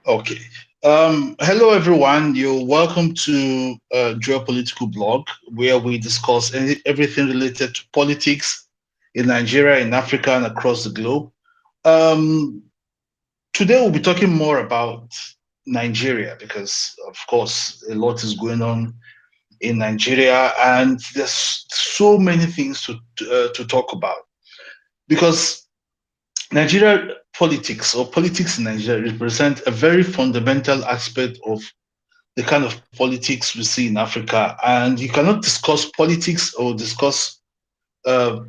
Okay. Hello, everyone. You're welcome to Geopolitical Blog, where we discuss everything related to politics in Nigeria, in Africa, and across the globe. Um, Today, we'll be talking more about Nigeria because, of course, a lot is going on in Nigeria, and there's so many things to talk about because Nigeria politics or politics in Nigeria represent a very fundamental aspect of the kind of politics we see in Africa. And you cannot discuss politics or discuss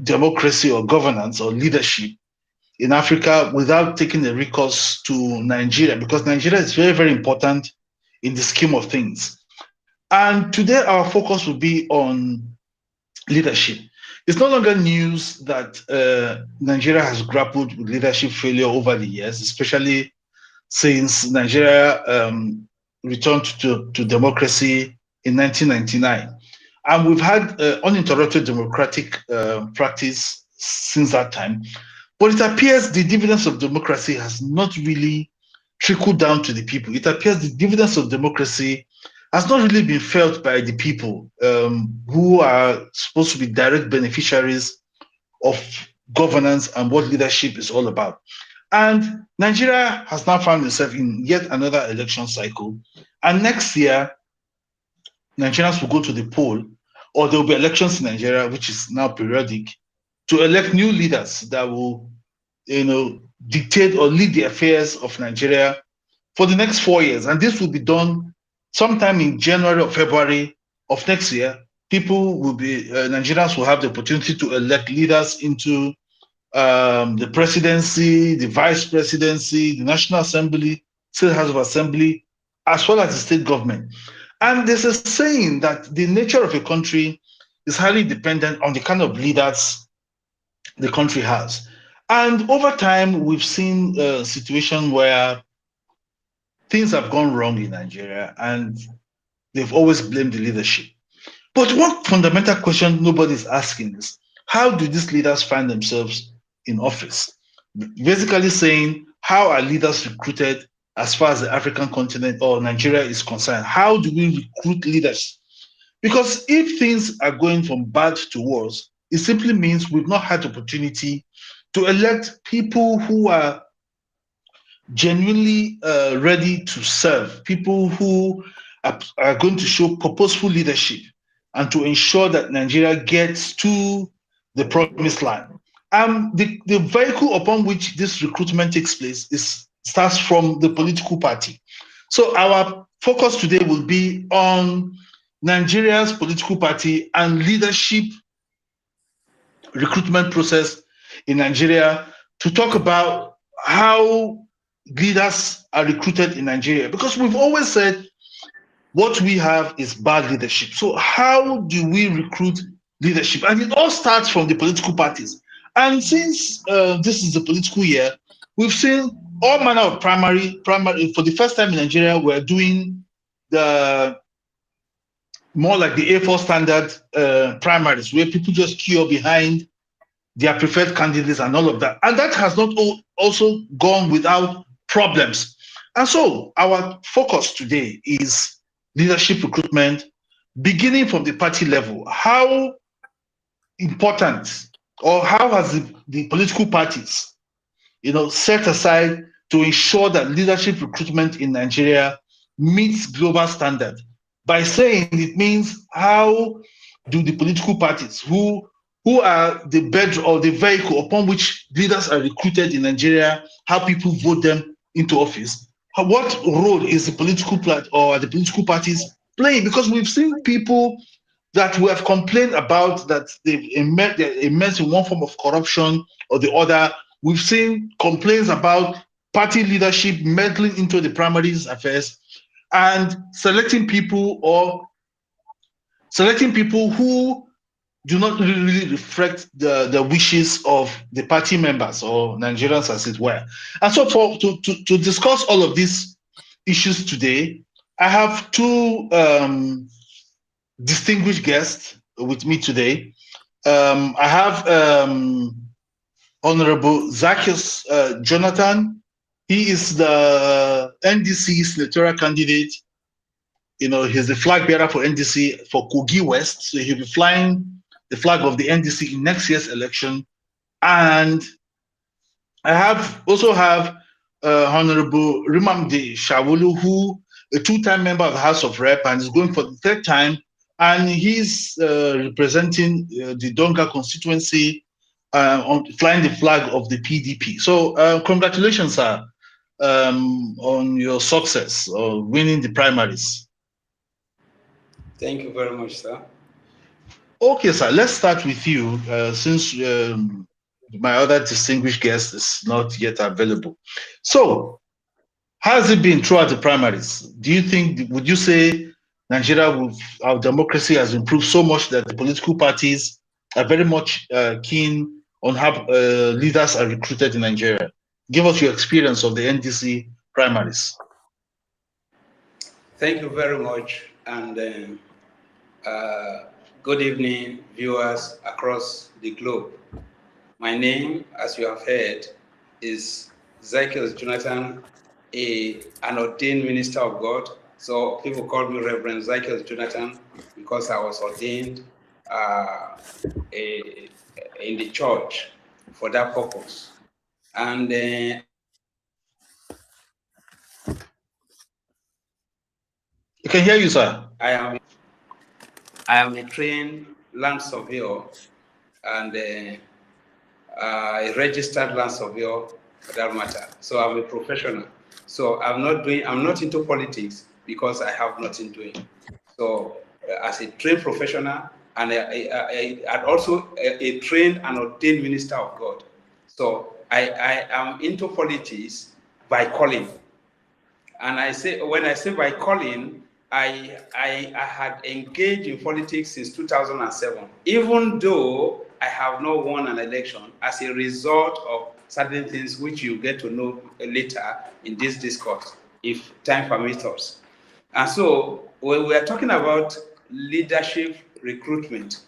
democracy or governance or leadership in Africa without taking a recourse to Nigeria, because Nigeria is very, very important in the scheme of things. And today, our focus will be on leadership. It's no longer news that Nigeria has grappled with leadership failure over the years, especially since Nigeria returned to democracy in 1999. And we've had uninterrupted democratic practice since that time. But it appears the dividends of democracy has not really trickled down to the people. It appears the dividends of democracy has not really been felt by the people who are supposed to be direct beneficiaries of governance and what leadership is all about. And Nigeria has now found itself in yet another election cycle. And next year, Nigerians will go to the poll, or there will be elections in Nigeria, which is now periodic, to elect new leaders that will, dictate or lead the affairs of Nigeria for the next 4 years. And this will be done sometime in January or February of next year. Nigerians will have the opportunity to elect leaders into the presidency, the vice presidency, the National Assembly, State House of Assembly, as well as the state government. And there's a saying that the nature of a country is highly dependent on the kind of leaders the country has. And over time, we've seen a situation where things have gone wrong in Nigeria and they've always blamed the leadership. But one fundamental question nobody's asking is, how do these leaders find themselves in office? Basically saying, how are leaders recruited as far as the African continent or Nigeria is concerned? How do we recruit leaders? Because if things are going from bad to worse, it simply means we've not had the opportunity to elect people who are genuinely ready to serve, people who are going to show purposeful leadership and to ensure that Nigeria gets to the promised land. The vehicle upon which this recruitment takes place starts from the political party. So our focus today will be on Nigeria's political party and leadership recruitment process in Nigeria, to talk about how leaders are recruited in Nigeria, because we've always said what we have is bad leadership. So how do we recruit leadership? And it all starts from the political parties. And since this is the political year, we've seen all manner of primary. For the first time in Nigeria, we're doing the more like the A4 standard primaries, where people just queue up behind their preferred candidates and all of that. And that has not also gone without problems. And so our focus today is leadership recruitment, beginning from the party level. How important, or how has the political parties, set aside to ensure that leadership recruitment in Nigeria meets global standard? By saying, it means how do the political parties who are the bed or the vehicle upon which leaders are recruited in Nigeria, how people vote them into office, what role is the political or the political parties playing? Because we've seen people that we have complained about that they're immersed in one form of corruption or the other. We've seen complaints about party leadership meddling into the primaries affairs and selecting people who do not really reflect the wishes of the party members or Nigerians, as it were. And so to discuss all of these issues today, I have two distinguished guests with me today. I have Honorable Zacchaeus Jonathan, He is the NDC senatorial candidate. He's the flag bearer for NDC for Kogi West. So he'll be flying the flag of the NDC in next year's election. And I also have Honorable Rimamdi Shawulu, who a two-time member of the House of Rep and is going for the third time, and he's representing the Donga constituency flying the flag of the PDP. So congratulations, sir, on your success of winning the primaries. Thank you very much, sir. Okay, sir, let's start with you since my other distinguished guest is not yet available. So, how has it been throughout the primaries? Would you say Nigeria, our democracy has improved so much that the political parties are very much keen on how leaders are recruited in Nigeria? Give us your experience of the NDC primaries. Thank you very much, and good evening, viewers across the globe. My name, as you have heard, is Zychus Jonathan, an ordained minister of God. So people call me Reverend Zychus Jonathan because I was ordained in the church for that purpose. And I can hear you, sir. I am a trained land surveyor and a registered land surveyor for that matter. So I'm a professional. So I'm not into politics because I have nothing doing. So as a trained professional and also a trained and ordained minister of God. So I am into politics by calling. And when I say by calling, I had engaged in politics since 2007, even though I have not won an election as a result of certain things which you get to know later in this discourse, if time permits us. And so when we are talking about leadership recruitment,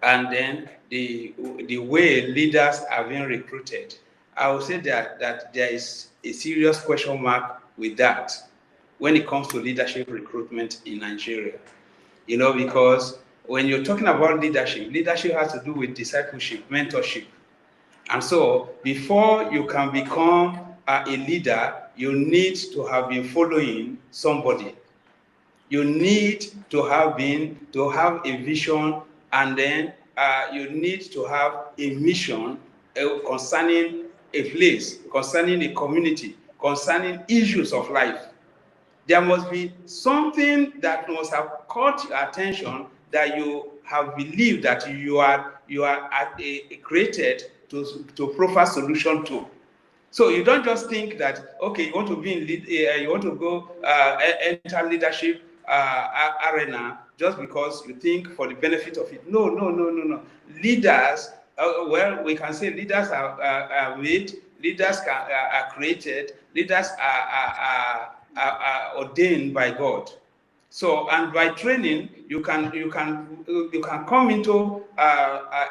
and then the way leaders are being recruited, I would say that there is a serious question mark with that when it comes to leadership recruitment in Nigeria. Because when you're talking about leadership has to do with discipleship, mentorship. And so before you can become a leader, you need to have been following somebody. You need to have a vision, and then you need to have a mission concerning a place, concerning a community, concerning issues of life. There must be something that must have caught your attention, that you have believed that you are created to provide solution to. So you don't just think that, okay, you want to be in you want to go enter leadership arena just because you think for the benefit of it. No. Leaders, well, we can say leaders are made, leaders are created, leaders are ordained by God. So, and by training, you can come into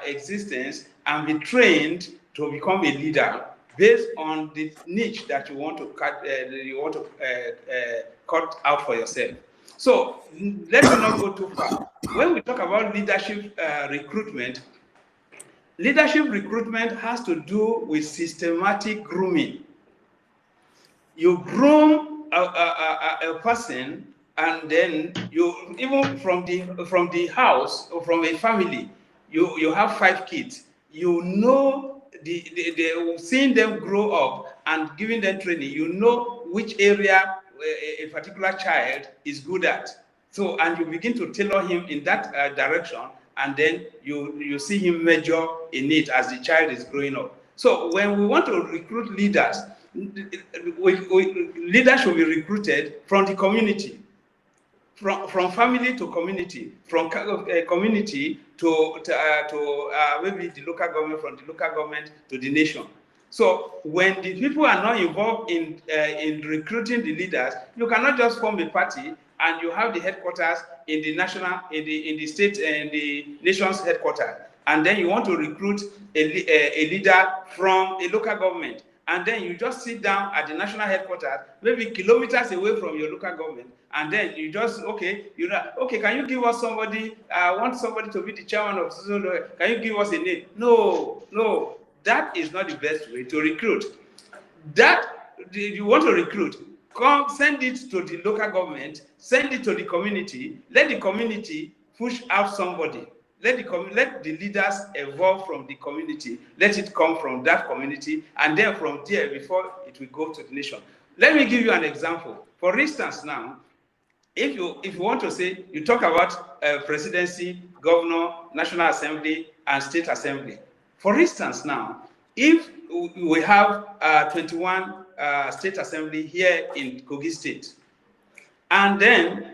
existence and be trained to become a leader based on the niche that you want to cut out for yourself. So let me not go too far. When we talk about leadership recruitment has to do with systematic grooming. You groom a person, and then you, even from the house or from a family, you have 5 kids. You know, seeing them grow up and giving them training, you know which area a particular child is good at. So, and you begin to tailor him in that direction, and then you see him measure in it as the child is growing up. So when we want to recruit leaders, leaders should be recruited from the community, from family to community, from community to maybe the local government, from the local government to the nation. So when the people are not involved in recruiting the leaders, you cannot just form a party and you have the headquarters in the national, in the state and the nation's headquarters, and then you want to recruit a leader from a local government, and then you just sit down at the national headquarters, maybe kilometers away from your local government, and then you just, okay, okay, can you give us somebody, I want somebody to be the chairman of can you give us a name? No, that is not the best way to recruit. That you want to recruit, come send it to the local government, send it to the community, let the community push out somebody. Let the leaders evolve from the community, let it come from that community, and then from there, before it will go to the nation. Let me give you an example. For instance, now, if you want to say, you talk about presidency, governor, national assembly, and state assembly. For instance, now, if we have 21 state assembly here in Kogi State, and then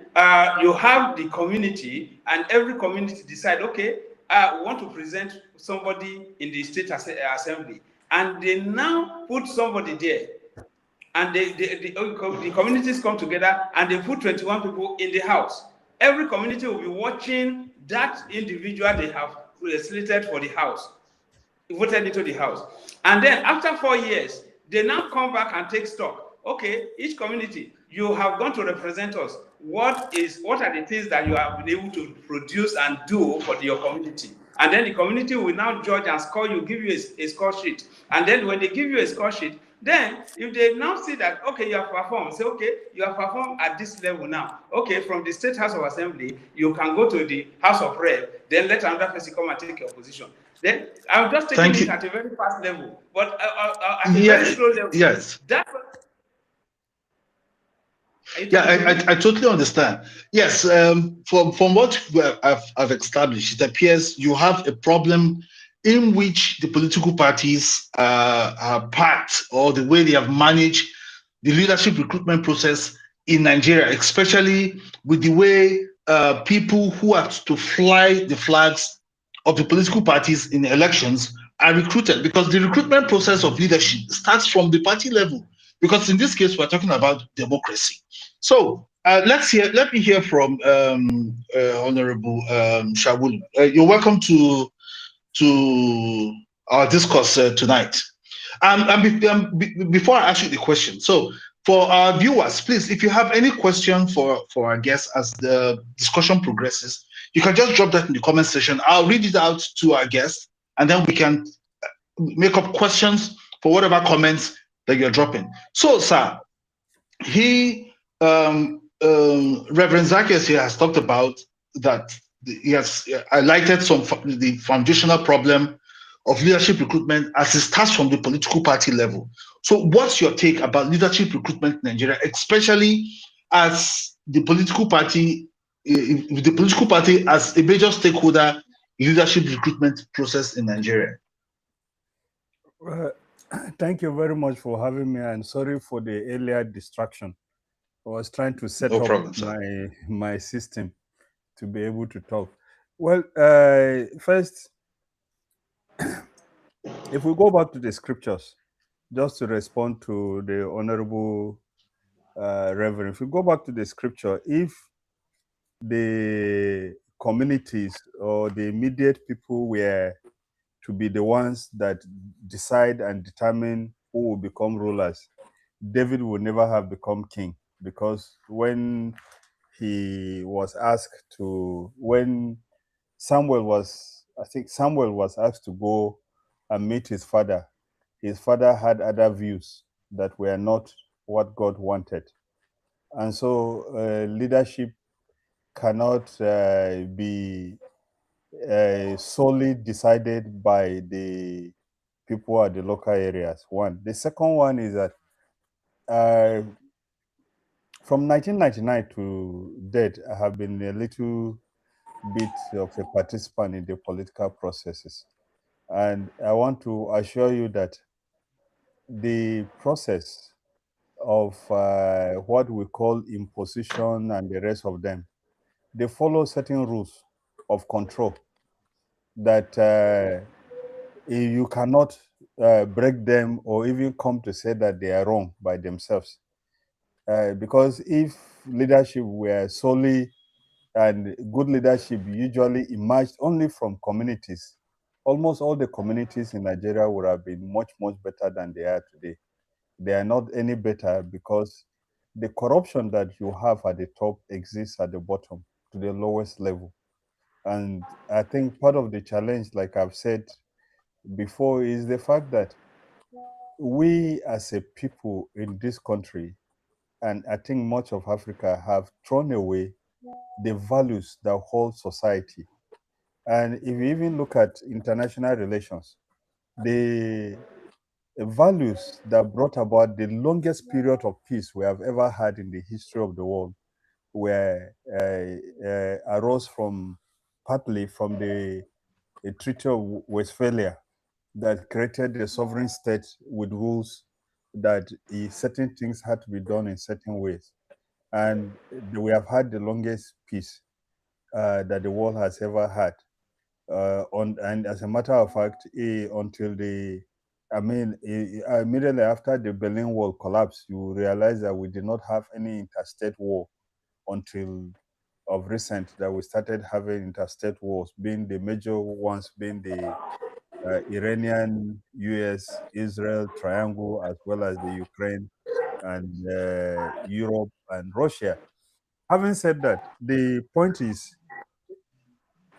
you have the community, and every community decide, okay, we want to present somebody in the state assembly, and they now put somebody there, and the communities come together and they put 21 people in the house. Every community will be watching that individual they have selected for the house, voted into the house. And then after 4 years, they now come back and take stock. Okay, each community, you have gone to represent us. What are the things that you have been able to produce and do for your community? And then the community will now judge and score you, give you a score sheet. And then when they give you a score sheet, then if they now see that, okay, you have performed, say, okay, you have performed at this level now. Okay, from the State House of Assembly, you can go to the House of Rep, then let another person come and take your position. Then I'm just taking it at a very fast level, but at a very slow level. Yes. I totally understand. Yes, from what I've established, it appears you have a problem in which the political parties are part, or the way they have managed the leadership recruitment process in Nigeria, especially with the way people who have to fly the flags of the political parties in elections are recruited, because the recruitment process of leadership starts from the party level. Because in this case, we're talking about democracy. So let me hear from Honorable Shawulu. You're welcome to our discourse tonight. Before I ask you the question, so for our viewers, please, if you have any question for our guests as the discussion progresses, you can just drop that in the comment section. I'll read it out to our guests, and then we can make up questions for whatever comments that you're dropping. So, sir, Reverend Zacchaeus here has talked about that. He has highlighted the foundational problem of leadership recruitment as it starts from the political party level. So what's your take about leadership recruitment in Nigeria, especially as the political party as a major stakeholder in leadership recruitment process in Nigeria? Thank you very much for having me, and sorry for the earlier distraction. I was trying to set up my system to be able to talk. Well, first, if we go back to the scriptures, just to respond to the Honorable Reverend, if we go back to the scripture, if the communities or the immediate people were to be the ones that decide and determine who will become rulers, David would never have become king, because when he was asked to, when Samuel was asked to go and meet his father had other views that were not what God wanted. And so leadership cannot be solely decided by the people at the local areas. One. The second one is that from 1999 to date, I have been a little bit of a participant in the political processes. And I want to assure you that the process of what we call imposition and the rest of them, they follow certain rules of control that you cannot break them or even come to say that they are wrong by themselves. Because if leadership were solely, and good leadership usually emerged only from communities almost all the communities in Nigeria would have been much, much better than they are today. They are not any better because the corruption that you have at the top exists at the bottom to the lowest level. And I think part of the challenge, like I've said before, is the fact that we as a people in this country, and I think much of Africa, have thrown away the values that hold society. And if you even look at international relations, the values that brought about the longest period of peace we have ever had in the history of the world were arose from partly from the Treaty of Westphalia that created a sovereign state with rules that certain things had to be done in certain ways. And we have had the longest peace that the world has ever had. And as a matter of fact, until immediately after the Berlin Wall collapsed, you realize that we did not have any interstate war until of recent that we started having interstate wars, being the major ones being the Iranian, US, Israel triangle, as well as the Ukraine and Europe and Russia. Having said that, the point is,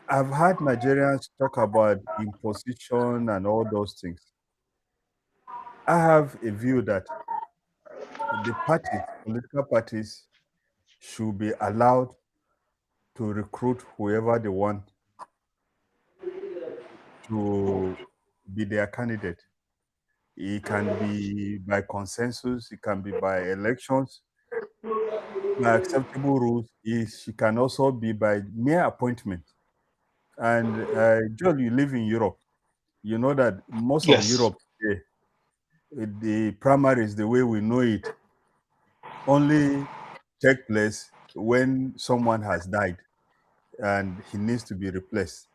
I've heard Nigerians talk about imposition and all those things. I have a view that the parties, political parties, should be allowed to recruit whoever they want to be their candidate. It can be by consensus, it can be by elections, by acceptable rules. It can also be by mere appointment. And Joel, you live in Europe. You know that most of Yes. Europe today, the primaries, the way we know it, only take place when someone has died and he needs to be replaced.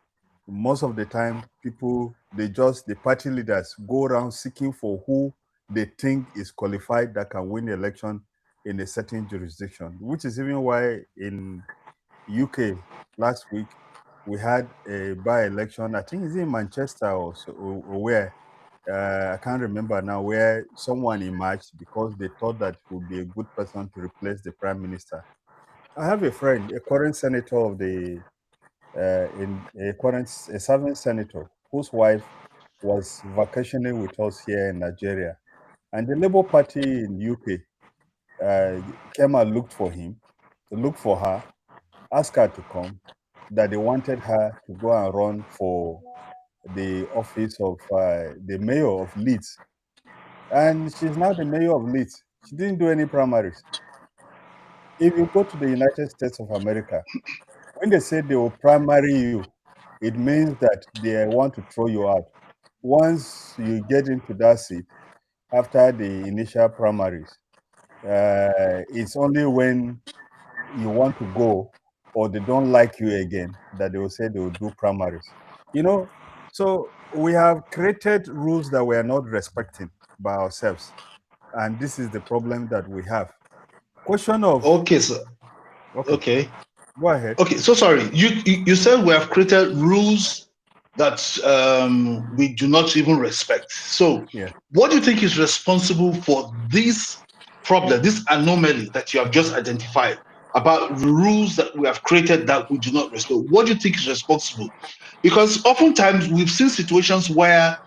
Most of the time, the party leaders go around seeking for who they think is qualified that can win the election in a certain jurisdiction, which is even why in UK last week, we had a by-election, I think it's in Manchester or where, I can't remember now, where someone emerged because they thought that he would be a good person to replace the prime minister. I have a friend, a current senator of the, a serving senator whose wife was vacationing with us here in Nigeria. And the Labour Party in UK came and looked for her, asked her to come, that they wanted her to go and run for the office of the mayor of Leeds. And she's now the mayor of Leeds. She didn't do any primaries. If you go to the United States of America, when they say they will primary you, it means that they want to throw you out. Once you get into that seat, after the initial primaries, it's only when you want to go or they don't like you again that they will say they will do primaries. So we have created rules that we are not respecting by ourselves. And this is the problem that we have. Question of... Okay, sir. Okay. Go ahead. Okay, so sorry. You said we have created rules that we do not even respect. So Yeah. what do you think is responsible for this problem, this anomaly that you have just identified about rules that we have created that we do not respect? What do you think is responsible? Because oftentimes we've seen situations where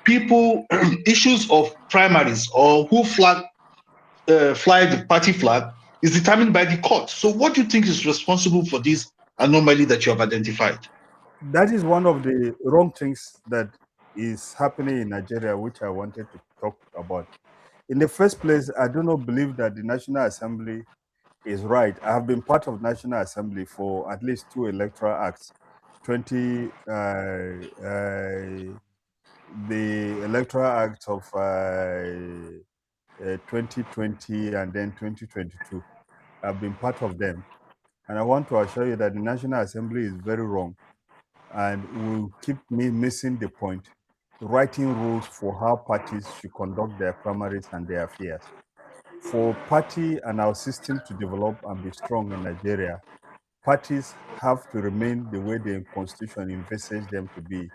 people, issues of primaries or who fly the party flag is determined by the court. So what do you think is responsible for this anomaly that you have identified? That is one of the wrong things that is happening in Nigeria, which I wanted to talk about. In the first place, I do not believe that the National Assembly is right. I have been part of National Assembly for at least 2 electoral acts, the Electoral Act of 2020 and then 2022. I've been part of them. And I want to assure you that the National Assembly is very wrong and will keep me missing the point, writing rules for how parties should conduct their primaries and their affairs. For party and our system to develop and be strong in Nigeria, parties have to remain the way the Constitution envisages them to be.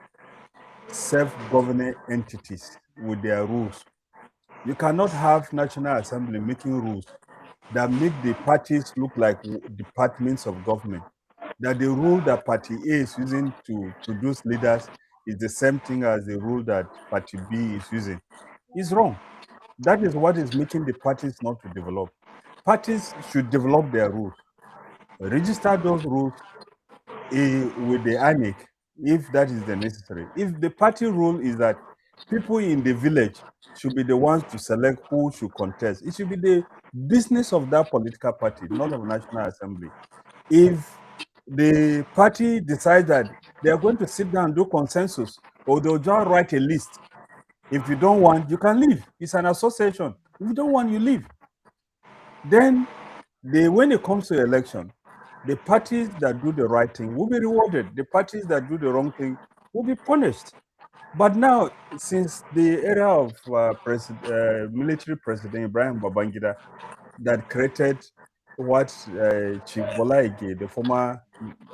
self-governing entities with their rules. You cannot have National Assembly making rules that make the parties look like departments of government. That the rule that Party A is using to produce leaders is the same thing as the rule that Party B is using. It's wrong. That is what is making the parties not to develop. Parties should develop their rules, register those rules with the ANIC if that is the necessary. If the party rule is that people in the village should be the ones to select who should contest, it should be the business of that political party, not of National Assembly. If the party decides that they are going to sit down and do consensus, or they'll just write a list. If you don't want, you can leave. It's an association. If you don't want, you leave. Then, when it comes to election, the parties that do the right thing will be rewarded. The parties that do the wrong thing will be punished. But now, since the era of military president Ibrahim Babangida, that created what Chief Bola Ige, the former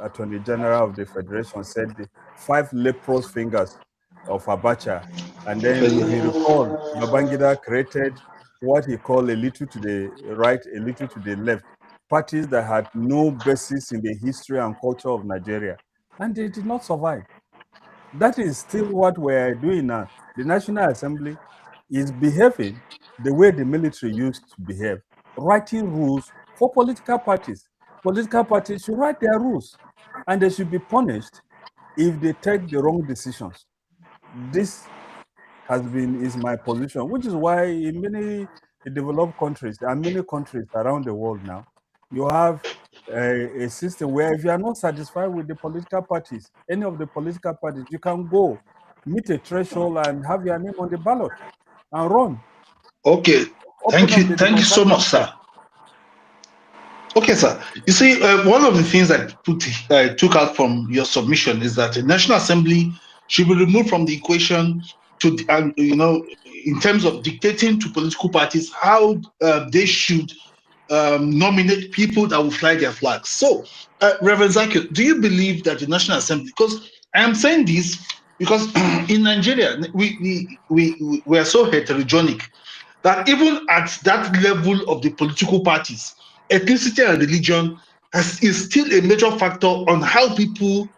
Attorney General of the Federation, said, the 5 leprous fingers of Abacha. And then, if you recall, Babangida created what he called a little to the right, a little to the left, parties that had no basis in the history and culture of Nigeria. And they did not survive. That is still what we're doing now. The National Assembly is behaving the way the military used to behave, writing rules for political parties. Political parties should write their rules, and they should be punished if they take the wrong decisions. This is my position, which is why in many developed countries, and many countries around the world now, you have a system where if you are not satisfied with the political parties, any of the political parties, you can go meet a threshold and have your name on the ballot and run. Okay, thank you so much, sir. Okay, sir. You see, one of the things I took out from your submission is that the National Assembly should be removed from the equation to, in terms of dictating to political parties how they should nominate people that will fly their flags. So, Reverend Zakio, do you believe that the National Assembly, because I am saying this because in Nigeria, we are so heterogenic that even at that level of the political parties, ethnicity and religion is still a major factor on how people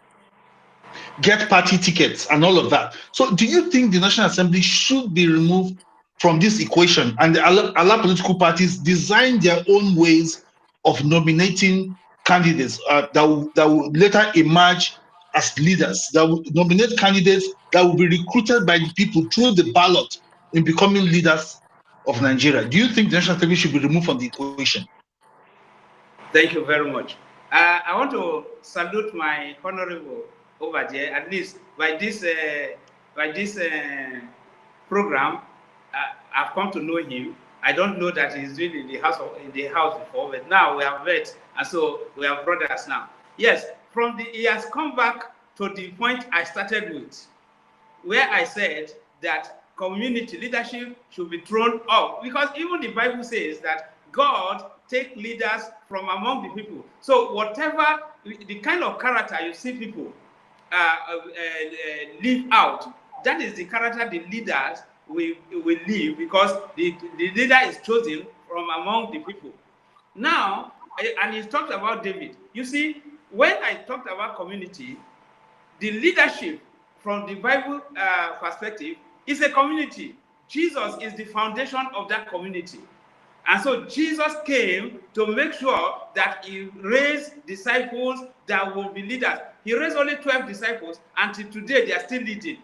get party tickets and all of that. So do you think the National Assembly should be removed from this equation and allow political parties design their own ways of nominating candidates that will later emerge as leaders, that will nominate candidates that will be recruited by the people through the ballot in becoming leaders of Nigeria? Do you think the National Assembly should be removed from the equation? Thank you very much. I want to salute my honorable over there. At least by this program, I've come to know him. I don't know that he's been in the house before, but now we have met, and so we are brothers now. Yes, he has come back to the point I started with, where I said that community leadership should be thrown up, because even the Bible says that God take leaders from among the people. So whatever the kind of character you see people live out, that is the character the leaders will live, because the leader is chosen from among the people. Now, and he talked about David. You see, when I talked about community, the leadership from the Bible perspective is a community. Jesus is the foundation of that community. And so Jesus came to make sure that he raised disciples that will be leaders. He raised only 12 disciples, until today they are still leading.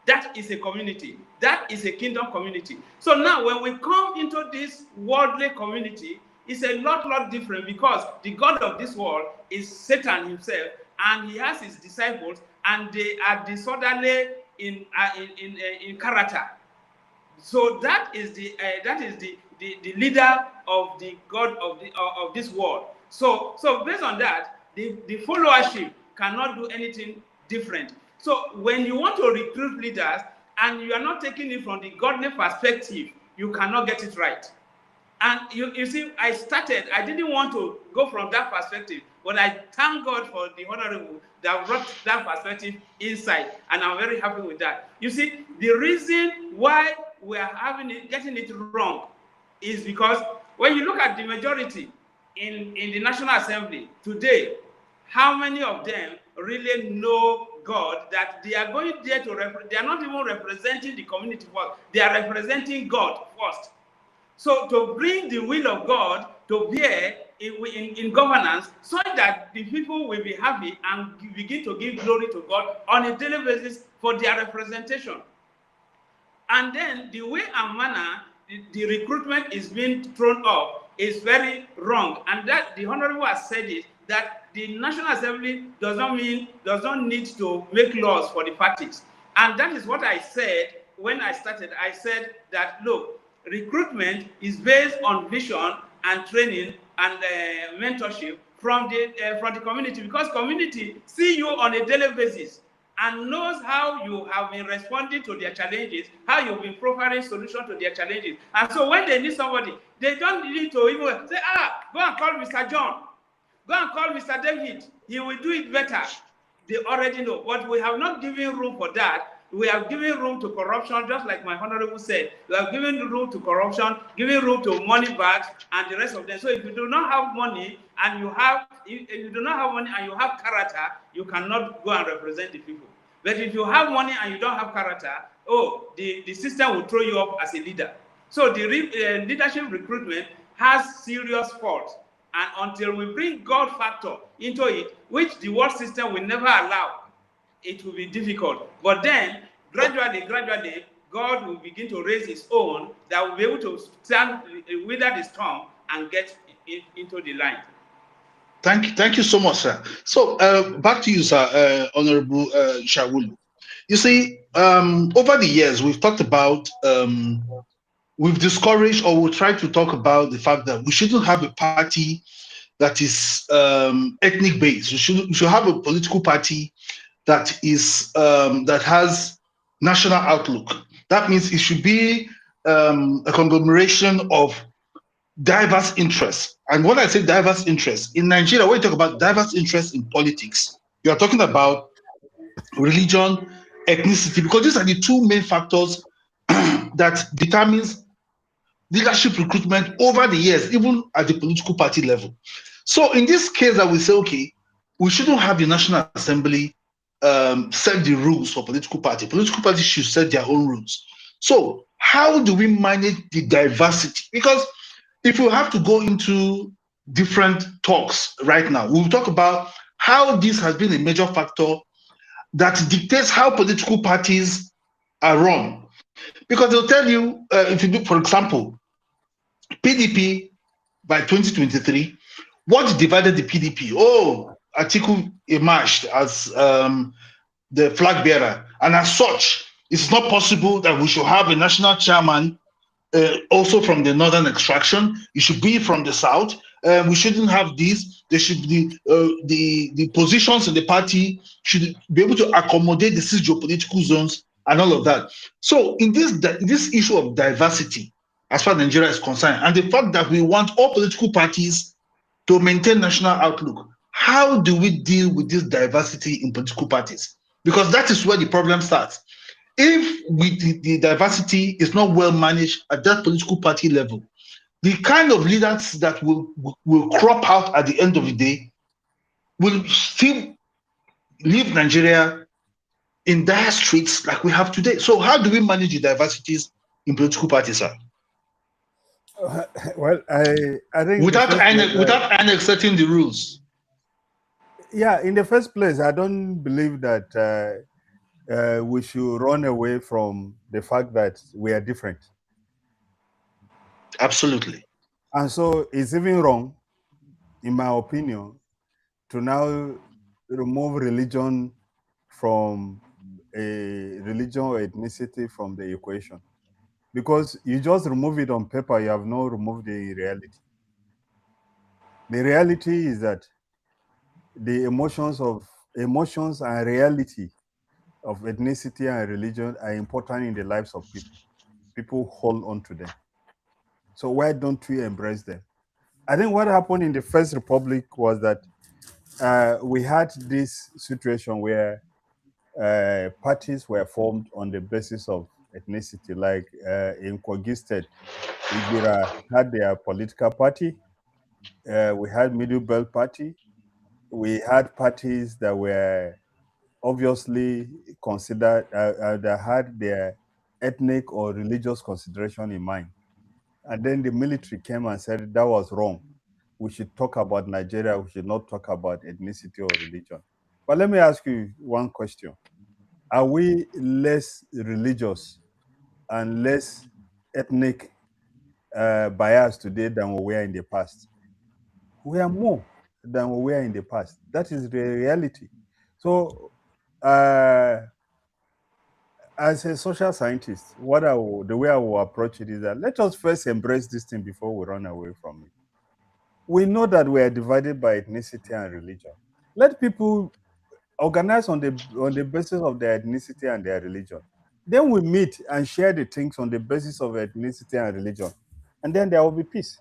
That is a community. That is a kingdom community. So now when we come into this worldly community, it's a lot different, because the God of this world is Satan himself, and he has his disciples, and they are disorderly in character. So that is the leader of the God of this world. So based on that, the followership cannot do anything different. So when you want to recruit leaders and you are not taking it from the godly perspective, you cannot get it right. And you see, I didn't want to go from that perspective, But I thank God for the Honorable that brought that perspective inside, and I'm very happy with that. You see, the reason why we are getting it wrong is because when you look at the majority in the National Assembly today, how many of them really know God, that they are going there to they are not even representing the community first, they are representing God first. So to bring the will of God to bear in governance, so that the people will be happy and begin to give glory to God on a daily basis for their representation. And then the way and manner the recruitment is being thrown up is very wrong. And that the Honorable has said it, that the National Assembly does not need to make laws for the parties. And that is what I said when I started. I said that, look, recruitment is based on vision and training and mentorship from the community, because community see you on a daily basis and knows how you have been responding to their challenges, how you've been providing solutions to their challenges. And so when they need somebody, they don't need to even say, go and call Mr. John, go and call Mr. David, he will do it better. They already know. But we have not given room for that. We have given room to corruption, just like my Honorable said. We have given room to corruption, giving room to money bags and the rest of them. So if you do not have money and you have character, you cannot go and represent the people. But if you have money and you don't have character, the system will throw you up as a leader. So the leadership recruitment has serious faults. And until we bring God factor into it, which the world system will never allow, it will be difficult. But then, gradually, God will begin to raise his own that will be able to stand, wither the storm and get into the line. Thank you so much, sir. So back to you, sir, Honorable Shawulu. You see, over the years, we've talked about, we've discouraged, or we'll try to talk about the fact that we shouldn't have a party that is ethnic based. We should have a political party that is that has national outlook. That means it should be a conglomeration of diverse interests. And when I say diverse interests, in Nigeria, when you talk about diverse interests in politics, you are talking about religion, ethnicity, because these are the two main factors that determines leadership recruitment over the years, even at the political party level. So in this case that we say, okay, we shouldn't have the National Assembly set the rules for political party. Political parties should set their own rules. So how do we manage the diversity? Because if you have to go into different talks right now, we'll talk about how this has been a major factor that dictates how political parties are run. Because they'll tell you, if you do, for example, PDP by 2023, what divided the PDP? Oh, Atiku emerged as the flag bearer. And as such, it's not possible that we should have a national chairman also from the northern extraction. It should be from the south. We shouldn't have this. There should be the positions in the party should be able to accommodate the six geopolitical zones and all of that. So in this issue of diversity, as far as Nigeria is concerned, and the fact that we want all political parties to maintain national outlook, how do we deal with this diversity in political parties? Because that is where the problem starts. If the diversity is not well managed at that political party level, the kind of leaders that will crop out at the end of the day will still leave Nigeria in dire straits like we have today. So how do we manage the diversities in political parties, sir? Well, I think without annexing the rules. Yeah, in the first place, I don't believe that we should run away from the fact that we are different. Absolutely. And so it's even wrong, in my opinion, to now remove religion from a religion or ethnicity from the equation. Because you just remove it on paper, you have not removed the reality. The reality is that the emotions and reality of ethnicity and religion are important in the lives of people. People hold on to them. So why don't we embrace them? I think what happened in the First Republic was that we had this situation where parties were formed on the basis of ethnicity, like in Kogi State, Igbira had their political party. We had Middle Belt Party. We had parties that were obviously considered that had their ethnic or religious consideration in mind. And then the military came and said that was wrong. We should talk about Nigeria. We should not talk about ethnicity or religion. But let me ask you one question. Are we less religious and less ethnic biased today than we were in the past? We are more than we were in the past. That is the reality. So, as a social scientist, the way I will approach it is that let us first embrace this thing before we run away from it. We know that we are divided by ethnicity and religion. Let people organize on the basis of their ethnicity and their religion. Then we meet and share the things on the basis of ethnicity and religion, and then there will be peace.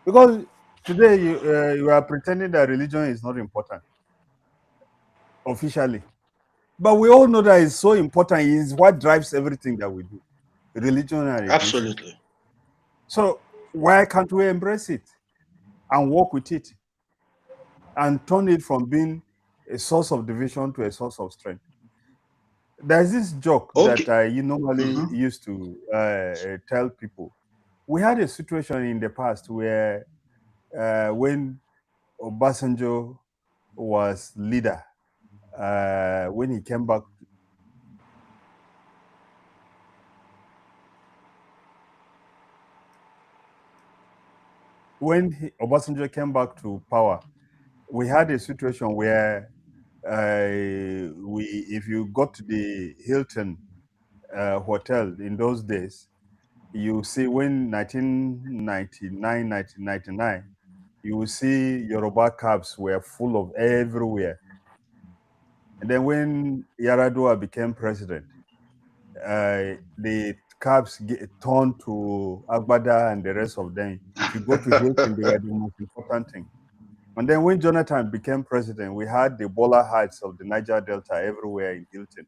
Because today you are pretending that religion is not important officially, but we all know that it's so important. It's what drives everything that we do, religion and ethnicity. Absolutely. So why can't we embrace it and work with it and turn it from being a source of division to a source of strength? There's this joke that I normally used to tell people. We had a situation in the past where when Obasanjo was leader, when he came back, Obasanjo came back to power, we had a situation where if you got to the Hilton hotel in those days, you see when 1999, 1999, you will see Yoruba cabs were full of everywhere. And then when Yaradua became president, the cabs turned to Agbada and the rest of them. If you go to Hilton, they were the most important thing. And then when Jonathan became president, we had the bowler hats of the Niger Delta everywhere in Hilton.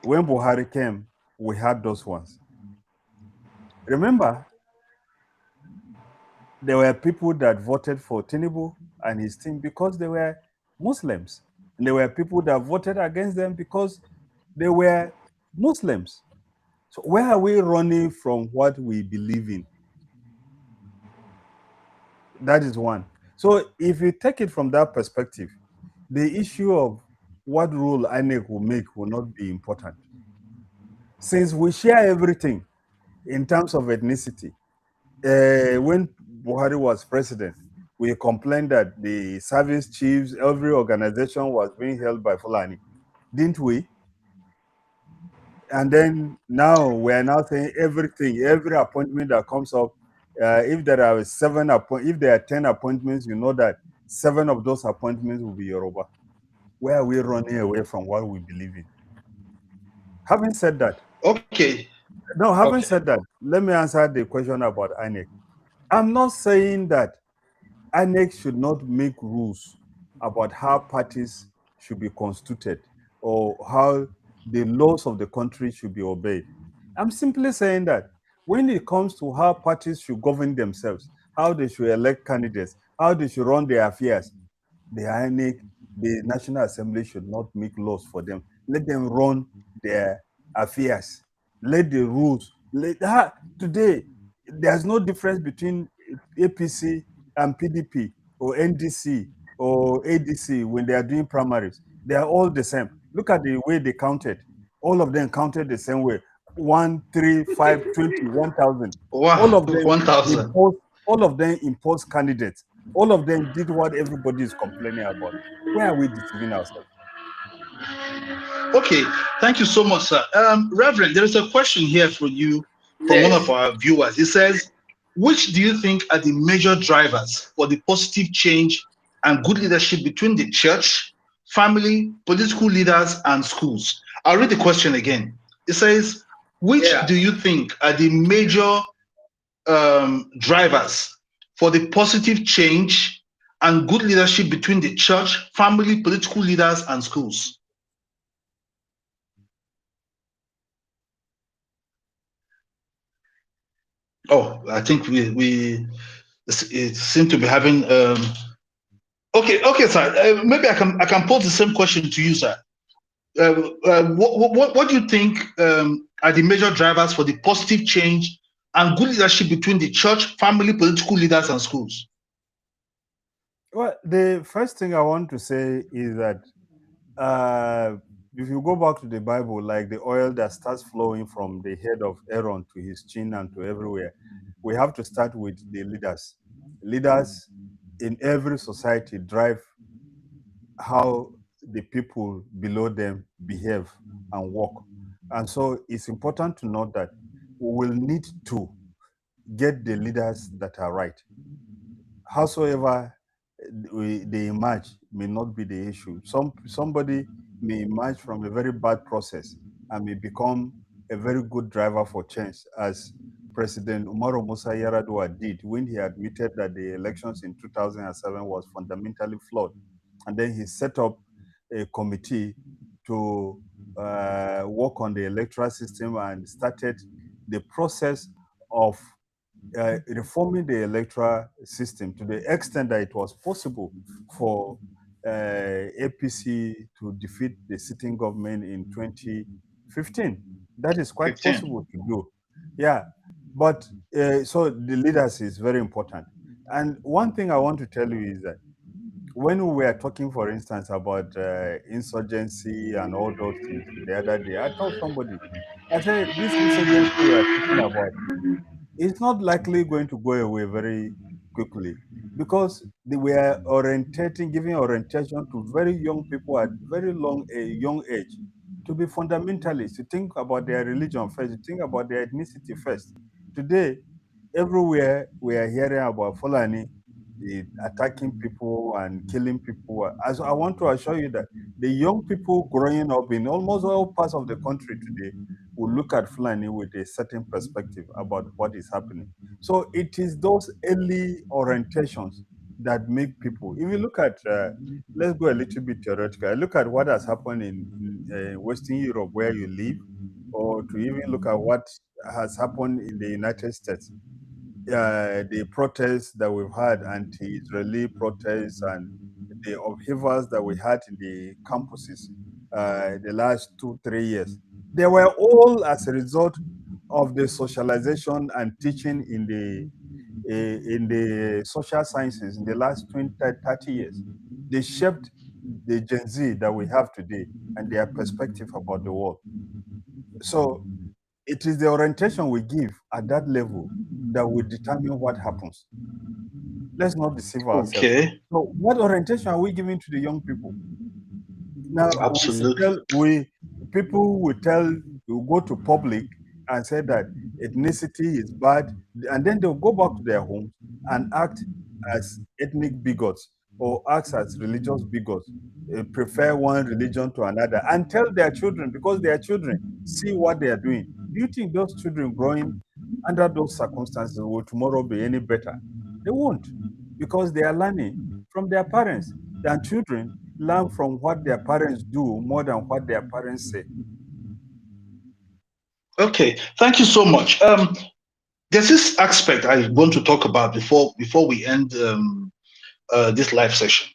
When Buhari came, we had those ones. Remember, there were people that voted for Tinubu and his team because they were Muslims. And there were people that voted against them because they were Muslims. So where are we running from what we believe in? That is one. So if you take it from that perspective, the issue of what rule INEC will make will not be important. Since we share everything in terms of ethnicity, when Buhari was president, we complained that the service chiefs, every organization was being held by Fulani, didn't we? And then now we're now saying everything, every appointment that comes up, if there are if there are 10 appointments, you know that 7 of those appointments will be Yoruba. Where are we running away from what we believe in? Having said that, said that, let me answer the question about INEC. I'm not saying that INEC should not make rules about how parties should be constituted or how the laws of the country should be obeyed. I'm simply saying that when it comes to how parties should govern themselves, how they should elect candidates, how they should run their affairs, the INEC, the National Assembly should not make laws for them. Let them run their affairs. Let the rules. Today, there's no difference between APC and PDP or NDC or ADC when they are doing primaries. They are all the same. Look at the way they counted. All of them counted the same way. 1, 3, 5, 20, 1,000. Wow, all of them 1,000. All of them imposed candidates. All of them did what everybody is complaining about. Where are we deceiving ourselves? Okay, thank you so much, sir. Reverend, there is a question here for you from one of our viewers. It says, which do you think are the major drivers for the positive change and good leadership between the church, family, political leaders, and schools? I'll read the question again. It says, which do you think are the major drivers for the positive change and good leadership between the church, family, political leaders, and schools. Oh, I think we it seem to be having okay, sir. Maybe I can pose the same question to you, sir. What do you think are the major drivers for the positive change and good leadership between the church, family, political leaders, and schools? Well, the first thing I want to say is that if you go back to the Bible, like the oil that starts flowing from the head of Aaron to his chin and to everywhere, we have to start with the leaders. Leaders in every society drive how the people below them behave and work. And so it's important to note that we will need to get the leaders that are right. Howsoever they emerge may not be the issue. Somebody may emerge from a very bad process and may become a very good driver for change, as President Umaru Musa Yar'Adua did when he admitted that the elections in 2007 was fundamentally flawed. And then he set up a committee to work on the electoral system and started the process of reforming the electoral system to the extent that it was possible for APC to defeat the sitting government in 2015. That is quite 15. possible to do. Yeah, but so the leaders is very important. And one thing I want to tell you is that when we were talking, for instance, about insurgency and all those things the other day, I told somebody, I said, this insurgency we are talking about, it's not likely going to go away very quickly because they were giving orientation to very young people at very young age to be fundamentalists, to think about their religion first, to think about their ethnicity first. Today, everywhere we are hearing about Fulani attacking people and killing people. As I want to assure you that the young people growing up in almost all parts of the country today will look at Fulani with a certain perspective about what is happening. So it is those early orientations that make people. If you look at, let's go a little bit theoretical. Look at what has happened in Western Europe where you live, or to even look at what has happened in the United States. The protests that we've had, anti-Israeli protests, and the upheavals that we had in the campuses the last 2-3 years, they were all as a result of the socialization and teaching in the social sciences in the last 20-30 years. They shaped the Gen Z that we have today and their perspective about the world. So it is the orientation we give at that level that will determine what happens. Let's not deceive ourselves. Okay. So what orientation are we giving to the young people? Now, absolutely, people will go to public and say that ethnicity is bad, and then they'll go back to their homes and act as ethnic bigots or act as religious bigots, prefer one religion to another, and tell their children, because their children see what they are doing. Do you think those children growing under those circumstances will tomorrow be any better? They won't, because they are learning from their parents. Their children learn from what their parents do more than what their parents say. Okay, thank you so much. There's this aspect I want to talk about before we end this live session.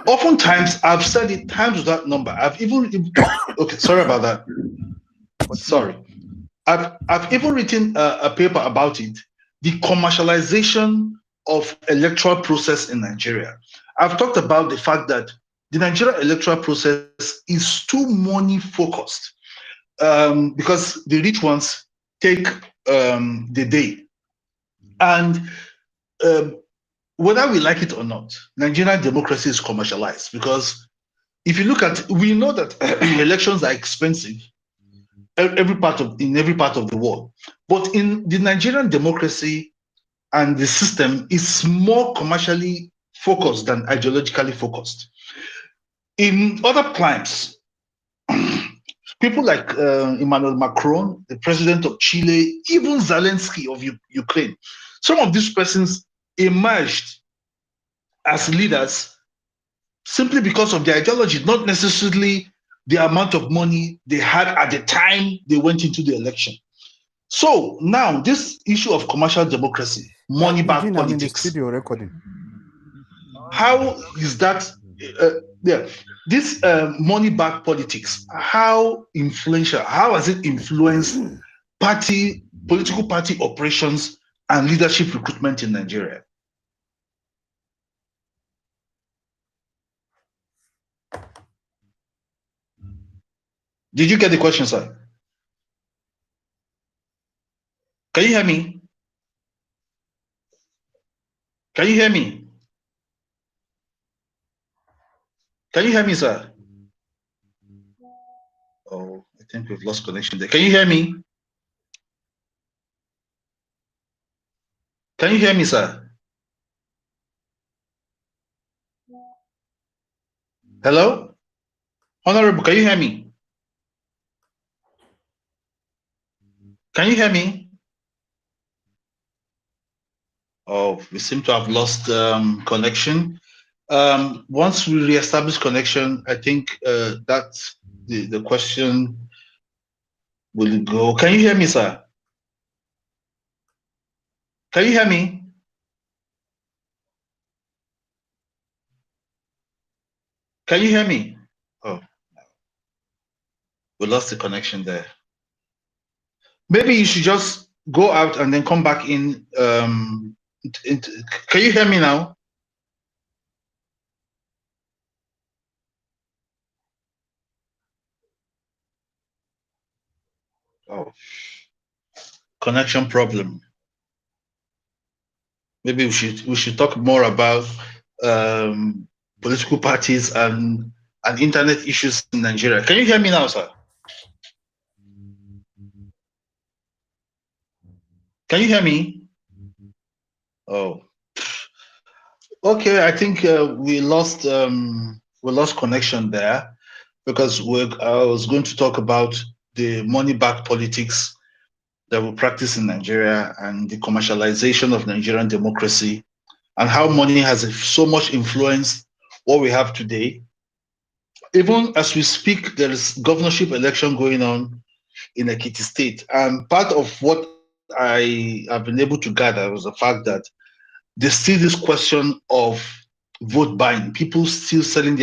Oftentimes, I've said it times without number. I've even okay, sorry about that. Sorry, I've even written a paper about it, the commercialization of electoral process in Nigeria. I've talked about the fact that the Nigerian electoral process is too money focused because the rich ones take the day. And whether we like it or not, Nigerian democracy is commercialized because if you look at, we know that elections are expensive in every part of the world, but in the Nigerian democracy and the system is more commercially focused than ideologically focused. In other climes, people like Emmanuel Macron, the president of Chile, even Zelensky of Ukraine, some of these persons emerged as leaders simply because of their ideology, not necessarily the amount of money they had at the time they went into the election. So now this issue of commercial democracy, money back Eugene, I'm in the politics. studio recording. How is that? This money back politics. How influential? How has it influenced political party operations and leadership recruitment in Nigeria? Did you get the question, sir? Can you hear me? Can you hear me? Can you hear me, sir? Oh, I think we've lost connection there. Can you hear me? Can you hear me, sir? Hello? Honorable, can you hear me? Can you hear me? Oh, we seem to have lost connection. Once we reestablish connection, I think that's the question will go. Can you hear me, sir? Can you hear me? Can you hear me? Oh, we lost the connection there. Maybe you should just go out and then come back in. Can you hear me now? Oh, connection problem. Maybe we should talk more about political parties and internet issues in Nigeria. Can you hear me now, sir? Can you hear me? Oh, okay. I think we lost connection there because I was going to talk about the money back politics that we practice in Nigeria and the commercialization of Nigerian democracy and how money has so much influenced what we have today. Even as we speak, there is governorship election going on in Ekiti State. And part of what I have been able to gather was the fact that there's still this question of vote buying, people still selling their